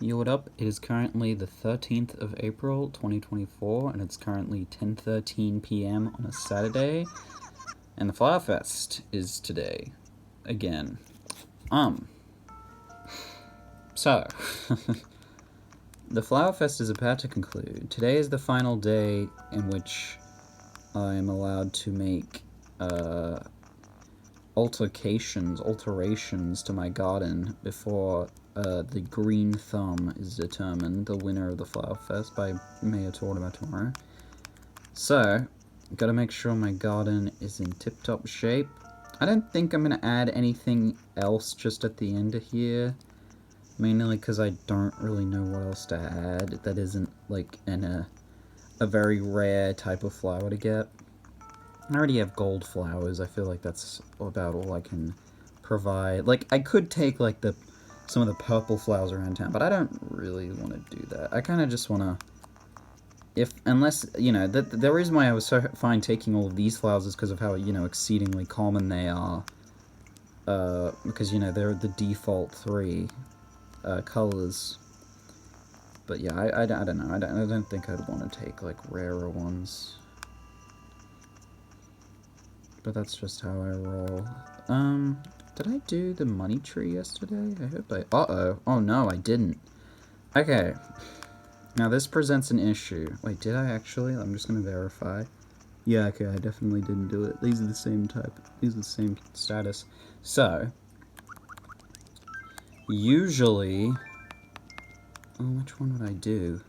Yo, what up? It is currently the 13th of April, 2024, and it's currently 10:13 p.m. on a Saturday, and the Flower Fest is today. Again. So, the Flower Fest is about to conclude. Today is the final day in which I am allowed to make, alterations to my garden before the green thumb is determined, the winner of the Flower Fest by Mayor tomorrow. So, gotta make sure my garden is in tip-top shape. I don't think I'm gonna add anything else just at the end of here, mainly because I don't really know what else to add that isn't like a very rare type of flower to get. I already have gold flowers. I feel like that's about all I can provide. Like, I could take, like, some of the purple flowers around town, but I don't really want to do that. I kind of just want to... Unless, you know, the reason why I was so fine taking all of these flowers is because of how, you know, exceedingly common they are. Because, you know, they're the default 3 colors. But yeah, I don't know. I don't think I'd want to take, like, rarer ones. But that's just how I roll. Did I do the money tree yesterday? I hope I... Uh-oh. Oh, no, I didn't. Okay. Now, this presents an issue. Wait, did I actually? I'm just gonna verify. Yeah, okay, I definitely didn't do it. These are the same type. These are the same status. So... Usually... Oh, which one would I do?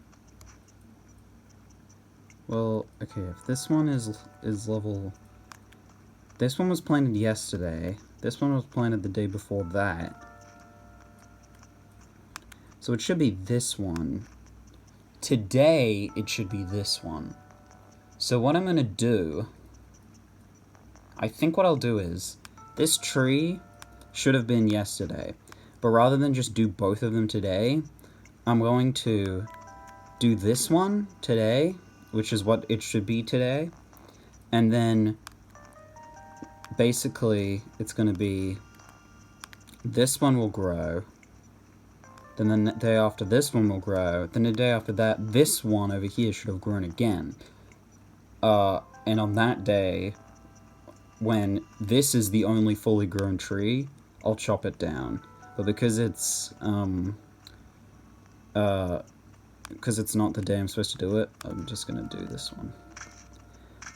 Well, okay, if this one is level... This one was planted yesterday. This one was planted the day before that. So it should be this one. Today, it should be this one. So what I'm going to do... I think what I'll do is... This tree should have been yesterday. But rather than just do both of them today, I'm going to do this one today, which is what it should be today. And then... Basically, it's going to be, this one will grow, then the day after this one will grow, then the day after that, this one over here should have grown again. And on that day, when this is the only fully grown tree, I'll chop it down. But because it's not the day I'm supposed to do it, I'm just going to do this one.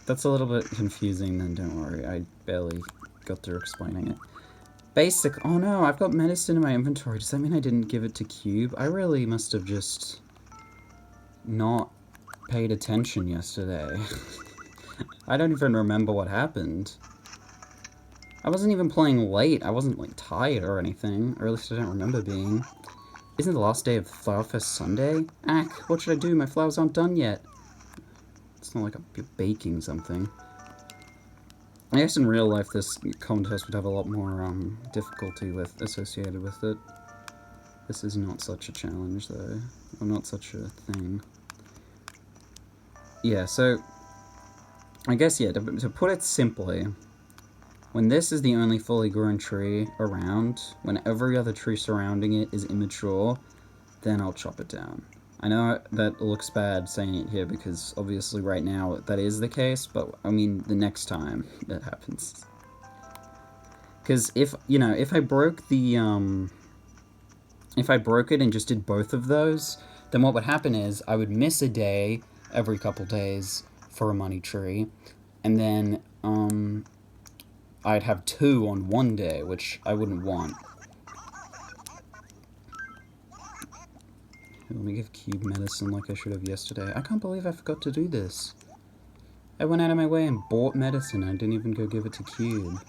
That's a little bit confusing, then don't worry, I barely got through explaining it. Oh no, I've got medicine in my inventory. Does that mean I didn't give it to Cube? I really must have just not paid attention yesterday. I don't even remember what happened. I wasn't even playing late. I wasn't, like, tired or anything. Or at least I don't remember being. Isn't the last day of Flower Fest Sunday? Ack, what should I do? My flowers aren't done yet. It's not like I'm baking something. I guess in real life this contest would have a lot more difficulty associated with it. This is not such a challenge though, or not such a thing. Yeah, so I guess yeah, to put it simply, when this is the only fully grown tree around, when every other tree surrounding it is immature, then I'll chop it down. I know that looks bad saying it here because obviously right now that is the case, but I mean the next time that happens. Because if I broke the, if I broke it and just did both of those, then what would happen is I would miss a day every couple days for a money tree, and then, I'd have 2 on one day, which I wouldn't want. Let me give Cube medicine like I should have yesterday. I can't believe I forgot to do this. I went out of my way and bought medicine. I didn't even go give it to Cube.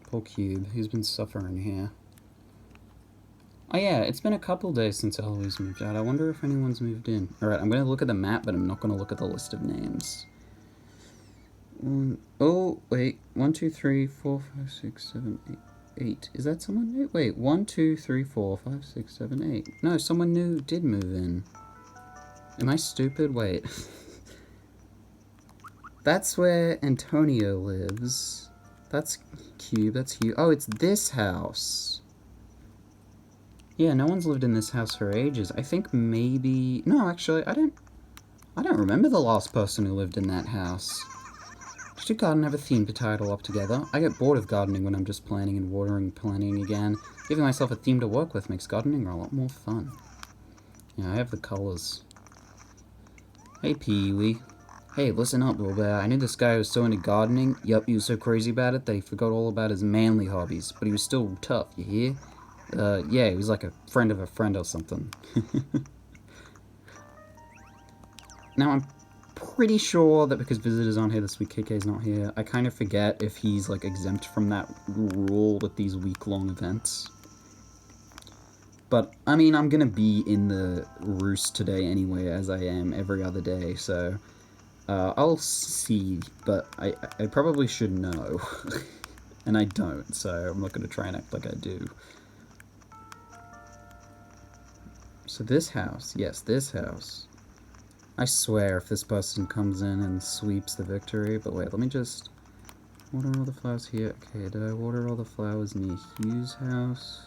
Poor Cube. He's been suffering here. Oh yeah, it's been a couple days since Eloise moved out. I wonder if anyone's moved in. Alright, I'm going to look at the map, but I'm not going to look at the list of names. Oh, wait. 1, 2, 3, 4, 5, 6, 7, 8. 8. Is that someone new? Wait, 1, 2, 3, 4, 5, 6, 7, 8. No, someone new did move in. Am I stupid? Wait. That's where Antonio lives. That's Cube, that's Hugh. Oh, it's this house. Yeah, no one's lived in this house for ages. I think maybe... No, actually, I don't remember the last person who lived in that house. Should a garden have a theme to tie it all up together? I get bored of gardening when I'm just planting and watering, planting again. Giving myself a theme to work with makes gardening a lot more fun. Yeah, I have the colors. Hey, Peewee. Hey, listen up, little bear. I knew this guy was so into gardening. Yup, he was so crazy about it that he forgot all about his manly hobbies. But he was still tough, you hear? Yeah, he was like a friend of a friend or something. Now, I'm pretty sure that because visitors aren't here this week, KK's not here, I kind of forget if he's, like, exempt from that rule with these week-long events. But, I mean, I'm gonna be in the roost today anyway, as I am every other day, so... I'll see, but I probably should know. And I don't, so I'm not gonna try and act like I do. So this house, yes, this house. I swear if this person comes in and sweeps the victory, but wait, let me just water all the flowers here. Okay, did I water all the flowers near Hugh's house?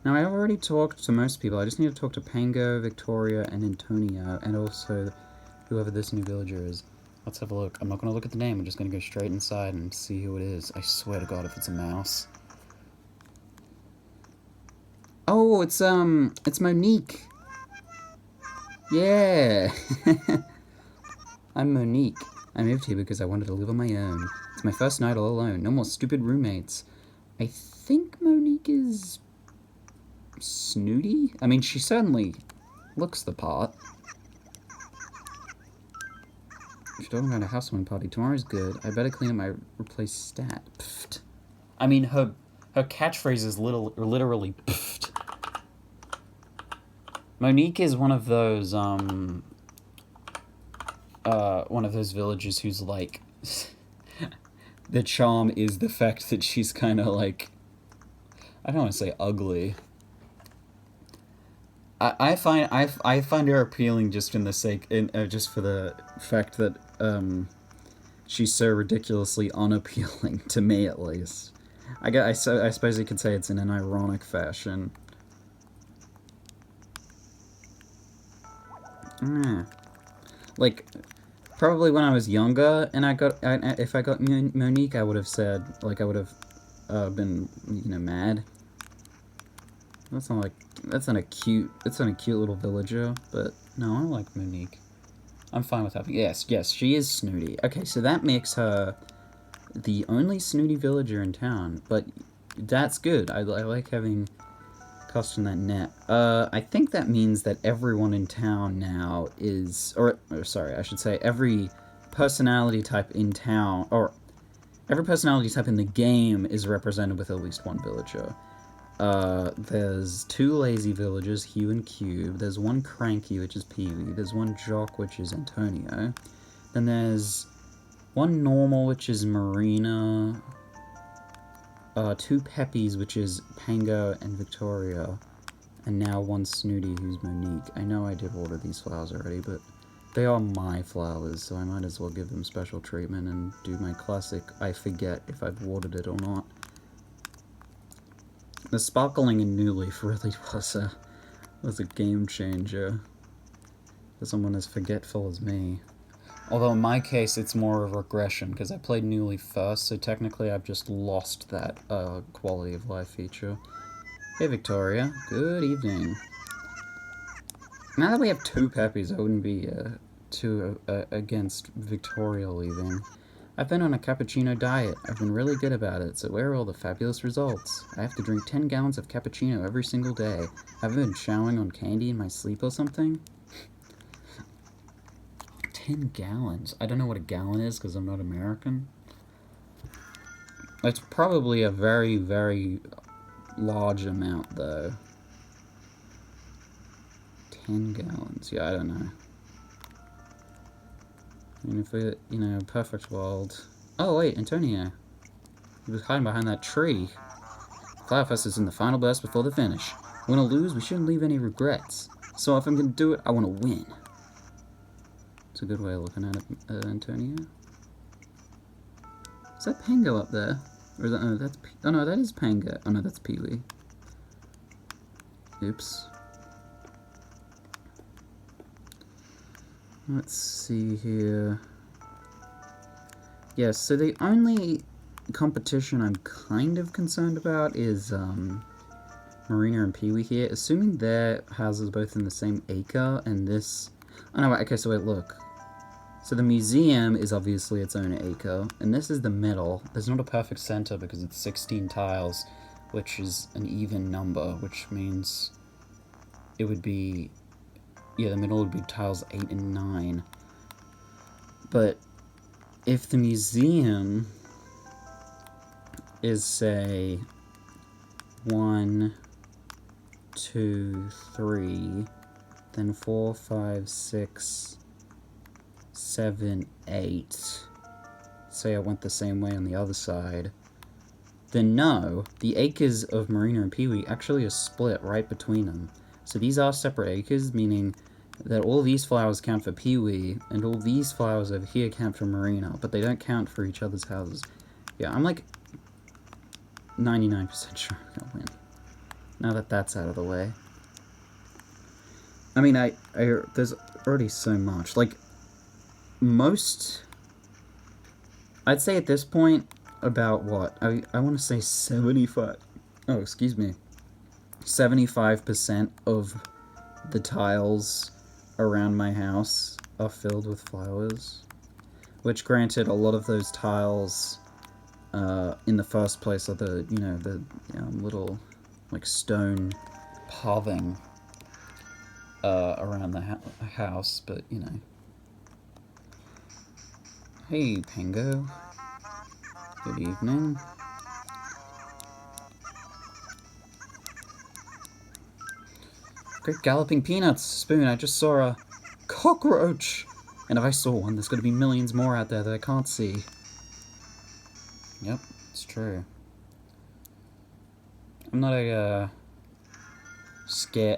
Now, I already talked to most people. I just need to talk to Pango, Victoria, and Antonio, and also whoever this new villager is. Let's have a look. I'm not going to look at the name. I'm just going to go straight inside and see who it is. I swear to God if it's a mouse. Oh, it's Monique. Yeah. I'm Monique. I moved here because I wanted to live on my own. It's my first night all alone. No more stupid roommates. I think Monique is... snooty? I mean, she certainly looks the part. She's talking about a housewarming party. Tomorrow's good. I better clean up my replaced stat. Pfft. I mean, her catchphrase is literally pfft. Monique is one of those villagers who's like the charm is the fact that she's kind of like, I don't want to say ugly. I find her appealing just in the sake, just for the fact that she's so ridiculously unappealing to me, at least. I suppose you could say it's in an ironic fashion. Like, probably when I was younger and if I got Monique, I would have said, like, I would have been, you know, mad. That's not a cute little villager, but no, I like Monique. I'm fine with having, yes, she is snooty. Okay, so that makes her the only snooty villager in town, but that's good. I like having cast in that net. I think that means that everyone in town now is, or sorry, I should say every personality type in town, or every personality type in the game is represented with at least one villager. There's 2 lazy villagers, Hugh and Cube. There's 1 cranky, which is Peewee. There's 1 jock, which is Antonio. Then there's 1 normal, which is Marina. 2 peppies, which is Pango and Victoria. And now 1 snooty, who's Monique. I know I did order these flowers already, but they are my flowers, so I might as well give them special treatment and do my classic I forget if I've watered it or not. The sparkling in New Leaf really was a game changer for someone as forgetful as me. Although in my case, it's more of a regression, because I played New Leaf first, so technically I've just lost that quality of life feature. Hey Victoria, good evening. Now that we have 2 peppies, I wouldn't be too against Victoria leaving. I've been on a cappuccino diet. I've been really good about it, so where are all the fabulous results? I have to drink 10 gallons of cappuccino every single day. Have I been chowing on candy in my sleep or something? 10 gallons? I don't know what a gallon is because I'm not American. It's probably a very, very large amount, though. 10 gallons. Yeah, I don't know. And if we, you know, perfect world... Oh, wait, Antonio. He was hiding behind that tree. Flowerfest is in the final burst before the finish. Win or lose, we shouldn't leave any regrets. So if I'm going to do it, I want to win. It's a good way of looking at it, Antonio. Is that Pango up there? Or is that... Oh, that's... Oh, no, that is Pango. Oh, no, that's Peewee. Oops. Let's see here. Yeah, so the only competition I'm kind of concerned about is Marina and Peewee here. Assuming their houses both in the same acre, and this... Oh no, okay, so wait, look. So the museum is obviously its own acre, and this is the middle. There's not a perfect center because it's 16 tiles, which is an even number, which means it would be... Yeah, the middle would be tiles 8 and 9. But if the museum is, say, 1, 2, 3, then 4, 5, 6, 7, 8. Say I went the same way on the other side. Then no, the acres of Marina and Peewee actually are split right between them. So these are separate acres, meaning that all these flowers count for Peewee, and all these flowers over here count for Marina, but they don't count for each other's houses. Yeah, I'm like 99% sure I'm gonna win. Now that that's out of the way. I mean, there's already so much. Like, I'd say at this point, about what? I want to say 75... Oh, excuse me. 75% of the tiles around my house are filled with flowers. Which, granted, a lot of those tiles in the first place are the, you know, the little, like, stone pathing around the house, but, you know. Hey, Pango. Good evening. Great galloping peanuts, Spoon. I just saw a cockroach. And if I saw one, there's going to be millions more out there that I can't see. Yep, it's true. I'm not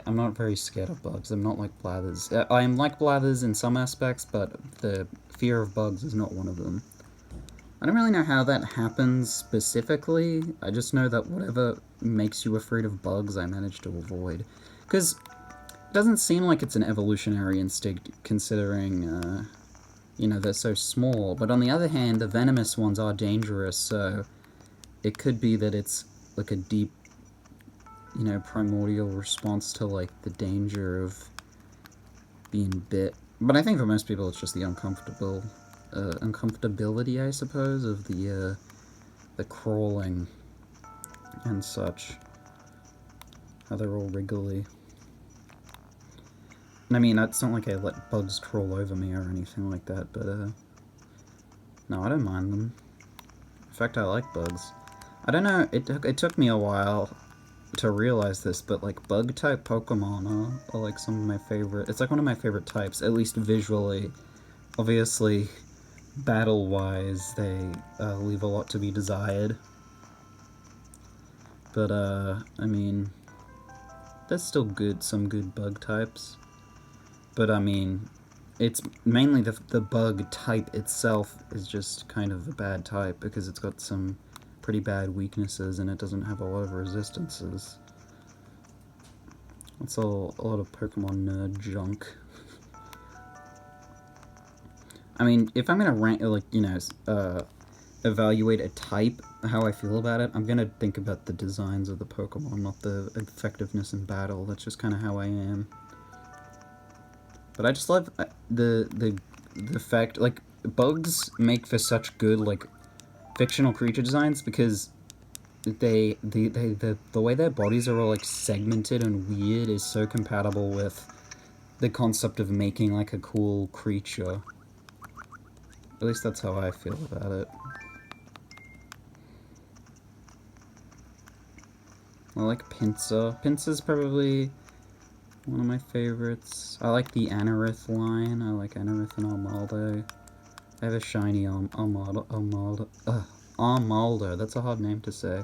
I'm not very scared of bugs. I'm not like Blathers. I am like Blathers in some aspects, but the fear of bugs is not one of them. I don't really know how that happens specifically. I just know that whatever makes you afraid of bugs, I manage to avoid. Because it doesn't seem like it's an evolutionary instinct, considering, you know, they're so small. But on the other hand, the venomous ones are dangerous, so it could be that it's like a deep, you know, primordial response to, like, the danger of being bit. But I think for most people it's just the uncomfortability, I suppose, of the crawling and such. How they're all wriggly. And I mean, it's not like I let bugs crawl over me or anything like that, but, no, I don't mind them. In fact, I like bugs. I don't know, it took me a while to realize this, but, like, bug-type Pokemon are, like, some of my favorite... It's, like, one of my favorite types, at least visually. Obviously, battle-wise, they leave a lot to be desired. But, I mean, there's still some good bug types. But, I mean, it's mainly the bug type itself is just kind of a bad type, because it's got some pretty bad weaknesses, and it doesn't have a lot of resistances. That's a lot of Pokemon nerd junk. I mean, if I'm gonna rank, like, you know, evaluate a type, how I feel about it, I'm gonna think about the designs of the Pokemon, not the effectiveness in battle. That's just kind of how I am. But I just love the fact, like, bugs make for such good, like, fictional creature designs, because the way their bodies are all, like, segmented and weird is so compatible with the concept of making, like, a cool creature. At least that's how I feel about it. I like Pinsir. Pinsir's probably one of my favorites. I like the Anorith line. I like Anorith and Armaldo. I have a shiny Armaldo. That's a hard name to say.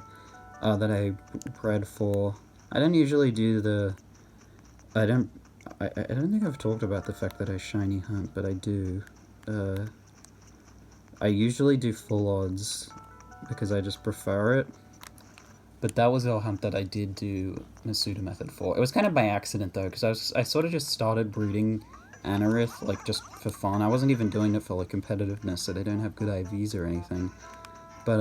That I bred for. I don't usually do the... I don't think I've talked about the fact that I shiny hunt, but I do. I usually do full odds, because I just prefer it. But that was all hunt that I did do Masuda method for. It was kind of by accident though, because I sort of just started breeding Anorith, like, just for fun. I wasn't even doing it for, like, competitiveness, so they don't have good IVs or anything. But,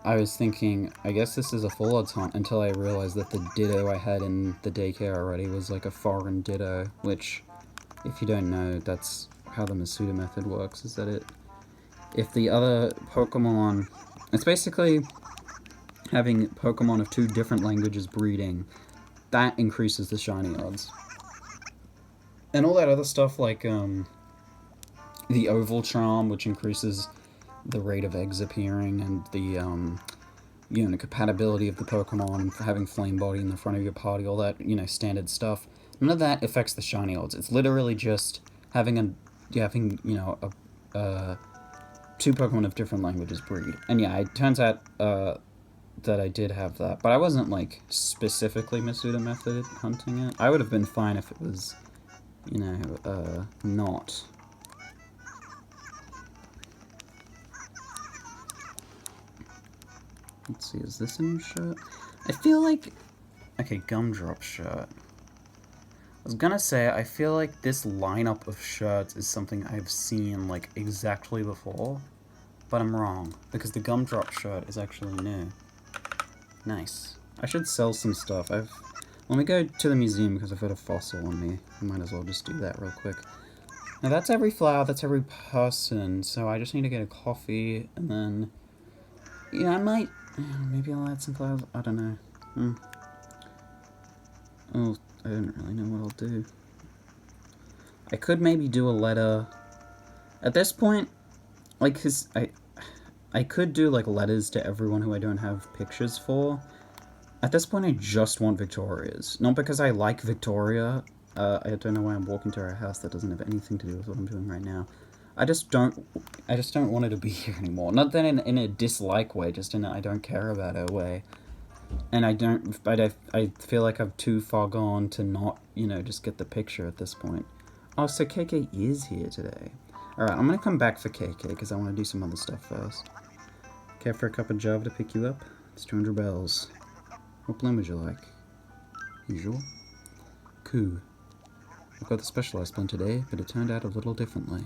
I was thinking, I guess this is a full odds hunt, until I realized that the Ditto I had in the daycare already was, like, a foreign Ditto, which, if you don't know, that's how the Masuda method works, is that if the other Pokemon, it's basically having Pokemon of 2 different languages breeding, that increases the shiny odds. And all that other stuff, like, the Oval Charm, which increases the rate of eggs appearing, and the, the compatibility of the Pokemon, and having Flame Body in the front of your party, all that, standard stuff. None of that affects the shiny odds. It's literally just having 2 Pokemon of different languages breed. And yeah, it turns out, that I did have that, but I wasn't, like, specifically Masuda method hunting it. I would have been fine if it was, not. Let's see, is this a new shirt? I feel like... Okay, Gumdrop shirt. I was gonna say, I feel like this lineup of shirts is something I've seen, like, exactly before, but I'm wrong, because the Gumdrop shirt is actually new. Nice. I should sell some stuff. Let me go to the museum because I've got a fossil on me. I might as well just do that real quick. Now that's every flower, that's every person, so I just need to get a coffee, and then... I might... Maybe I'll add some flowers, I don't know. Oh, I don't really know what I'll do. I could maybe do a letter... At this point, like, cause I could do, like, letters to everyone who I don't have pictures for. At this point, I just want Victoria's. Not because I like Victoria. I don't know why I'm walking to her house. That doesn't have anything to do with what I'm doing right now. I just don't want her to be here anymore. Not that in a dislike way, just in a I don't care about her way. And I feel like I've too far gone to not, just get the picture at this point. Oh, so KK is here today. Alright, I'm gonna come back for KK, because I want to do some other stuff first. Care for a cup of Java to pick you up? It's 200 bells. What blend would you like? Usual? Cool. I've got the specialized blend today, but it turned out a little differently.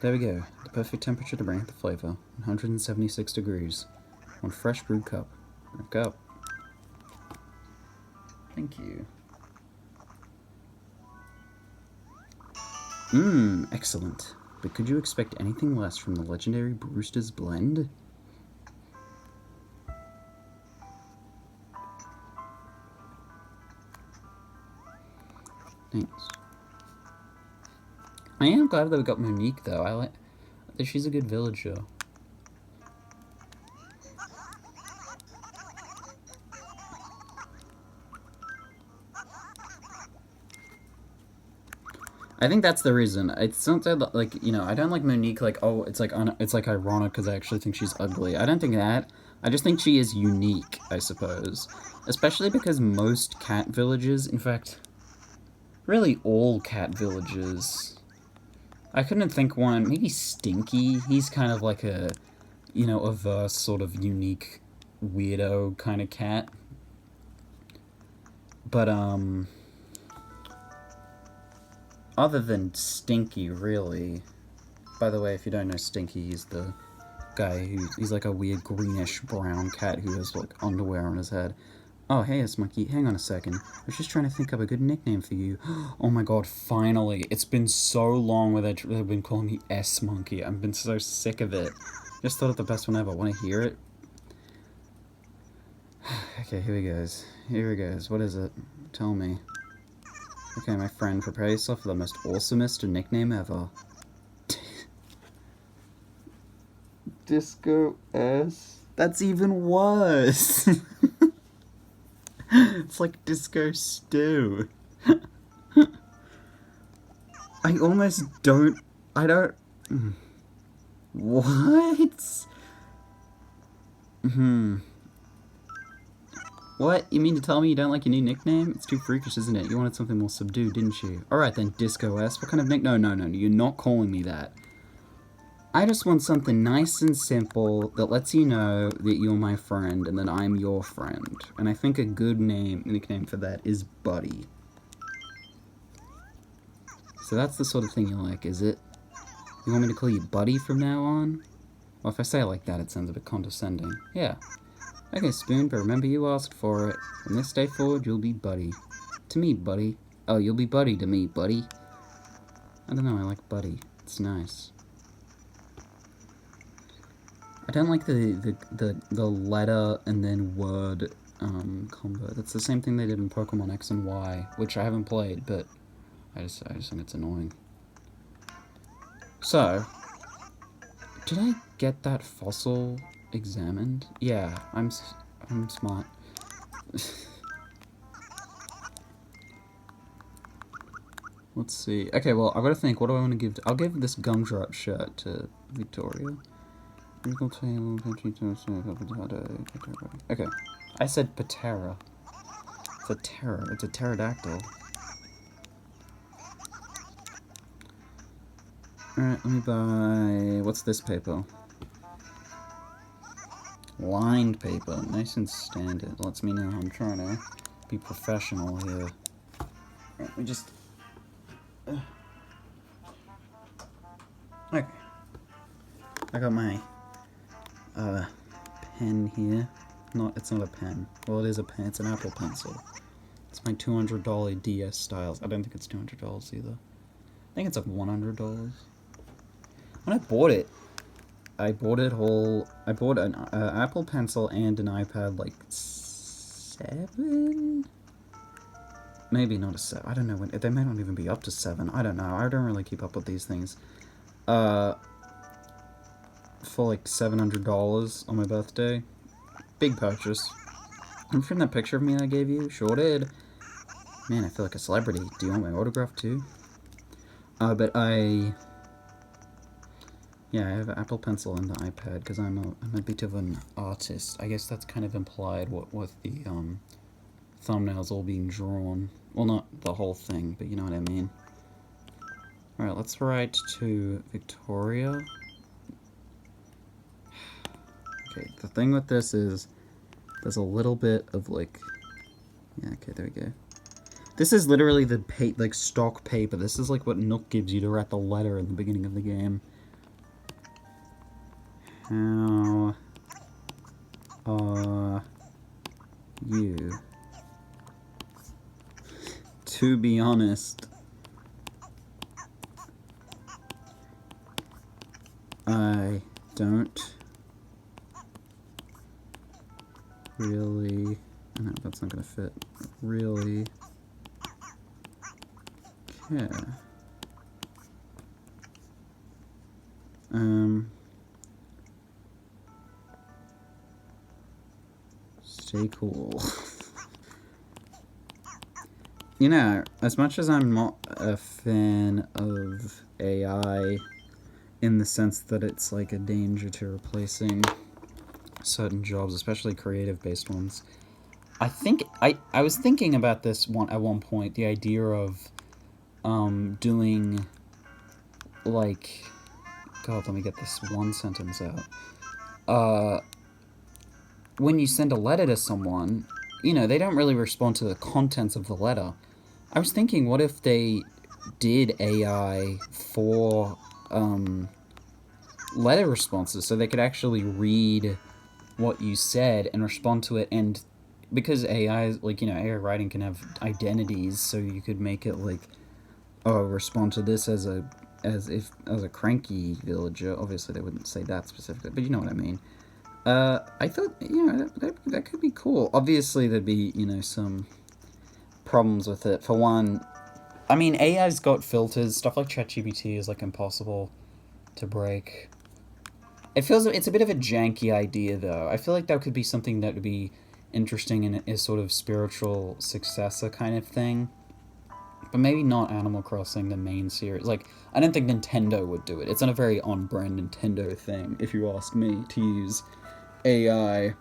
There we go. The perfect temperature to bring out the flavor. 176 degrees. One fresh brewed cup. Wake up. Thank you. Excellent. But could you expect anything less from the legendary Brewster's Blend? Thanks. I am glad that we got Monique, though. I like... She's a good villager. I think that's the reason. It's not that, like, I don't like Monique, like, oh, it's like ironic because I actually think she's ugly. I don't think that. I just think she is unique, I suppose. Especially because most cat villages, in fact, really all cat villages... I couldn't think one, maybe Stinky. He's kind of like a, a sort of unique, weirdo kind of cat. But, other than Stinky, really. By the way, if you don't know Stinky, he's the guy he's like a weird greenish brown cat who has, like, underwear on his head. Oh, hey, S-Monkey, hang on a second. I was just trying to think of a good nickname for you. Oh my god, finally. It's been so long where they've been calling me S-Monkey. I've been so sick of it. Just thought it the best one ever. Want to hear it? Okay, here he goes. Here he goes. What is it? Tell me. Okay, my friend, prepare yourself for the most awesomest nickname ever. Disco S? That's even worse! It's like Disco Stew. I almost don't... I don't... What? What? You mean to tell me you don't like your new nickname? It's too freakish, isn't it? You wanted something more subdued, didn't you? Alright then, Disco S. What kind of nick? No, you're not calling me that. I just want something nice and simple that lets you know that you're my friend and that I'm your friend. And I think a good nickname for that is Buddy. So that's the sort of thing you like, is it? You want me to call you Buddy from now on? Well, if I say it like that, it sounds a bit condescending. Yeah. Okay, Spoon, but remember you asked for it. From this day forward, you'll be Buddy. To me, Buddy. Oh, you'll be Buddy to me, Buddy. I don't know, I like Buddy. It's nice. I don't like the letter and then word combo. That's the same thing they did in Pokemon X and Y, which I haven't played, but I just think it's annoying. So, did I get that fossil examined? Yeah, I'm smart. Let's see. Okay, well, I've got to think. What do I want to give? I'll give this Gumdrop shirt to Victoria. Okay, I said Patera. It's a terror. It's a pterodactyl. Alright, let me buy... What's this paper? Lined paper. Nice and standard. Lets me know I'm trying to be professional here. Alright, we just... Okay. I got my pen here. It's not a pen. Well, it is a pen. It's an Apple Pencil. It's my $200 DS Styles. I don't think it's $200 either. I think it's like $100. When I bought it I bought an Apple Pencil and an iPad like 7? Maybe not a 7. I don't know when. They may not even be up to 7. I don't know. I don't really keep up with these things. For like $700 on my birthday. Big purchase. Remember from that picture of me I gave you? Sure did. Man, I feel like a celebrity. Do you want my autograph too? But yeah, I have an Apple Pencil and the iPad because I'm a bit of an artist. I guess that's kind of implied with the thumbnails all being drawn. Well, not the whole thing, but you know what I mean. Alright, let's write to Victoria. Okay, the thing with this is there's a little bit of like... Yeah, okay, there we go. This is literally the like stock paper. This is like what Nook gives you to write the letter in the beginning of the game. How are you? To be honest, I don't really... No, that's not gonna fit. Really care. Stay cool. You know, as much as I'm not a fan of AI in the sense that it's like a danger to replacing certain jobs, especially creative-based ones, I think I was thinking about this at one point, the idea of doing like, God, let me get this one sentence out. When you send a letter to someone, you know, they don't really respond to the contents of the letter. I was thinking, what if they did AI for letter responses so they could actually read what you said and respond to it, and because AI, like, you know, AI writing can have identities, so you could make it like, oh, respond to this as a cranky villager. Obviously, they wouldn't say that specifically, but you know what I mean. I thought, you know, that could be cool. Obviously, there'd be, you know, some problems with it. For one, I mean, AI's got filters. Stuff like ChatGPT is, like, impossible to break. It's a bit of a janky idea, though. I feel like that could be something that would be interesting in a sort of spiritual successor kind of thing. But maybe not Animal Crossing, the main series. Like, I don't think Nintendo would do it. It's not a very on-brand Nintendo thing, if you ask me, to use AI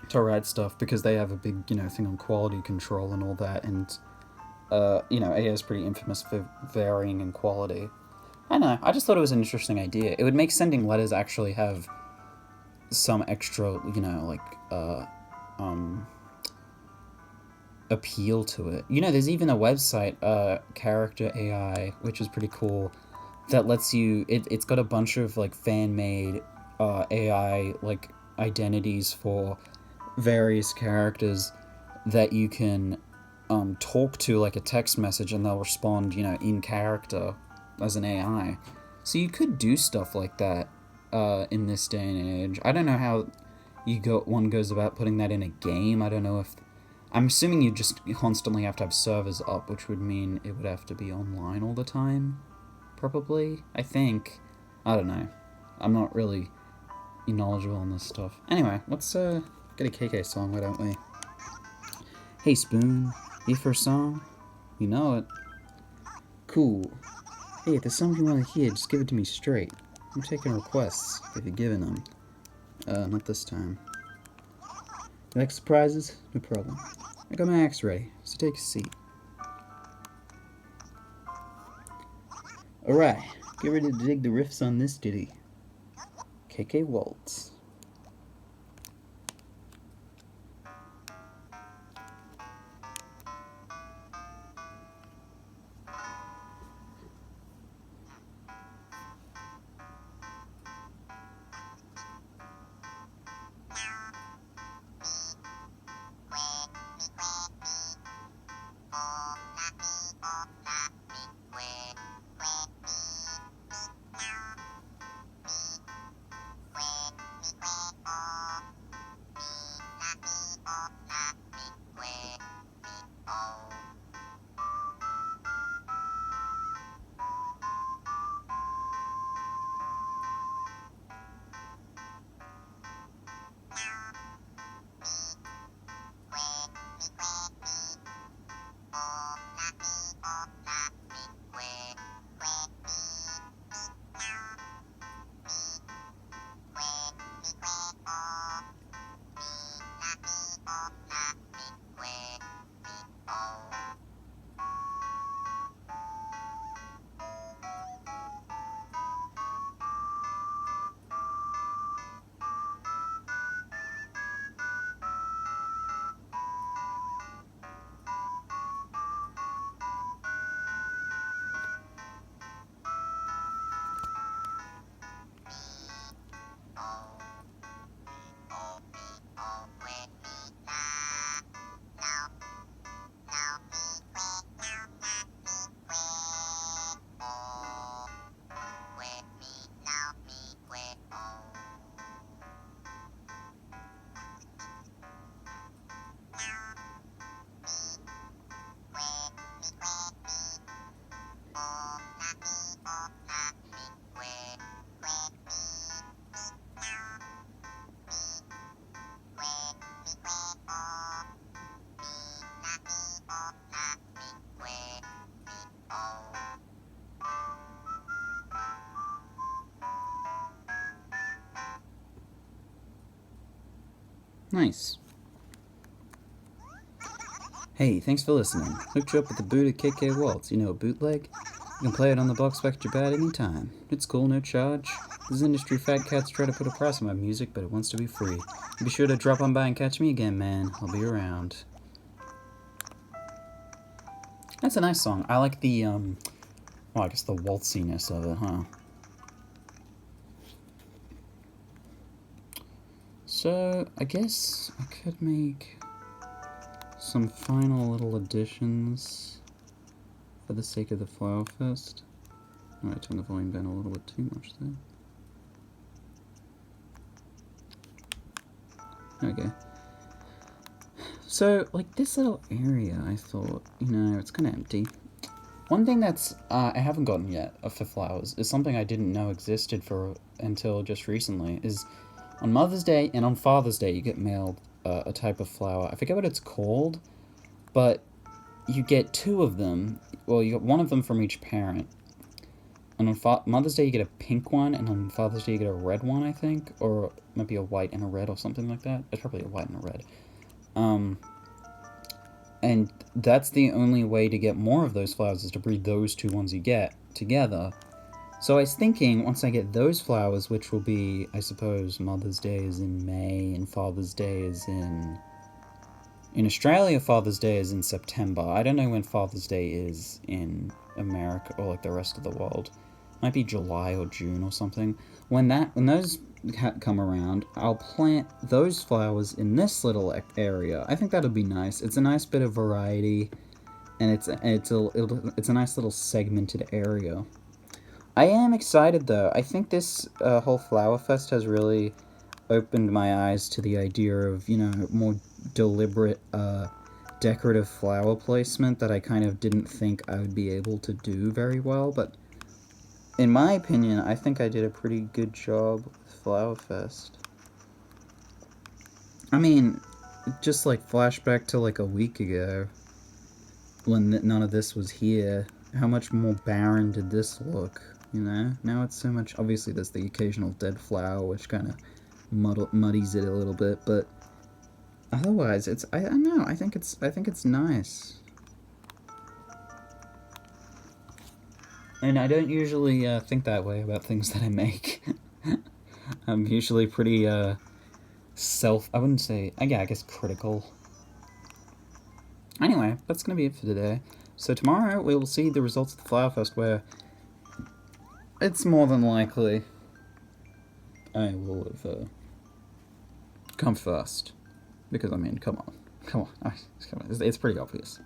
to write stuff because they have a big, thing on quality control and all that, and, AI is pretty infamous for varying in quality. I don't know, I just thought it was an interesting idea. It would make sending letters actually have some extra, appeal to it. There's even a website, Character AI, which is pretty cool, that lets you, it's got a bunch of, fan-made, AI, identities for various characters that you can, talk to, like a text message, and they'll respond, in character as an AI. So you could do stuff like that, in this day and age. I don't know how one goes about putting that in a game. I don't know if... I'm assuming you just constantly have to have servers up, which would mean it would have to be online all the time. Probably, I think. I don't know. I'm not really knowledgeable on this stuff. Anyway, let's get a KK song, why don't we? Hey Spoon, here for a song? You know it. Cool. Hey, if there's something you want to hear, just give it to me straight. I'm taking requests, if you're giving them. Not this time. You like surprises? No problem. I got my axe ready, so take a seat. Alright, get ready to dig the riffs on this ditty. KK Waltz. Nice. Hey, thanks for listening. Hooked you up with the boot of KK Waltz. You know, bootleg? You can play it on the box back at your bed anytime. It's cool, no charge. These industry fat cats try to put a price on my music, but it wants to be free. Be sure to drop on by and catch me again, man. I'll be around. That's a nice song. I like the, well, I guess the waltziness of it, huh? So, I guess I could make some final little additions for the sake of the Flower Fest. Oh, I turned the volume down a little bit too much there. Okay. So, like, this little area, I thought, it's kind of empty. One thing that's, I haven't gotten yet for flowers is something I didn't know existed until just recently, is on Mother's Day and on Father's Day you get mailed a type of flower. I forget what it's called, but you get two of them. Well, you get one of them from each parent. And on Mother's Day you get a pink one, and on Father's Day you get a red one, I think, or it might be a white and a red or something like that. It's probably a white and a red. And that's the only way to get more of those flowers, is to breed those two ones you get together. So I was thinking, once I get those flowers, which will be, I suppose, Mother's Day is in May, and Father's Day is in Australia, Father's Day is in September. I don't know when Father's Day is in America, or like the rest of the world. Might be July or June or something. When those come around, I'll plant those flowers in this little area. I think that'll be nice. It's a nice bit of variety, and it's a nice little segmented area. I am excited though. I think this whole Flower Fest has really opened my eyes to the idea of, more deliberate decorative flower placement that I kind of didn't think I would be able to do very well, but in my opinion, I think I did a pretty good job with Flower Fest. I mean, just like flashback to like a week ago, when none of this was here, how much more barren did this look, Now it's so much, obviously there's the occasional dead flower, which kind of muddies it a little bit, but otherwise, I don't know, I think it's nice. And I don't usually think that way about things that I make. I'm usually pretty I wouldn't say, I guess critical. Anyway, that's gonna be it for today. So tomorrow we will see the results of the Flower Fest, where it's more than likely I will have come first. Because, I mean, come on. It's pretty obvious.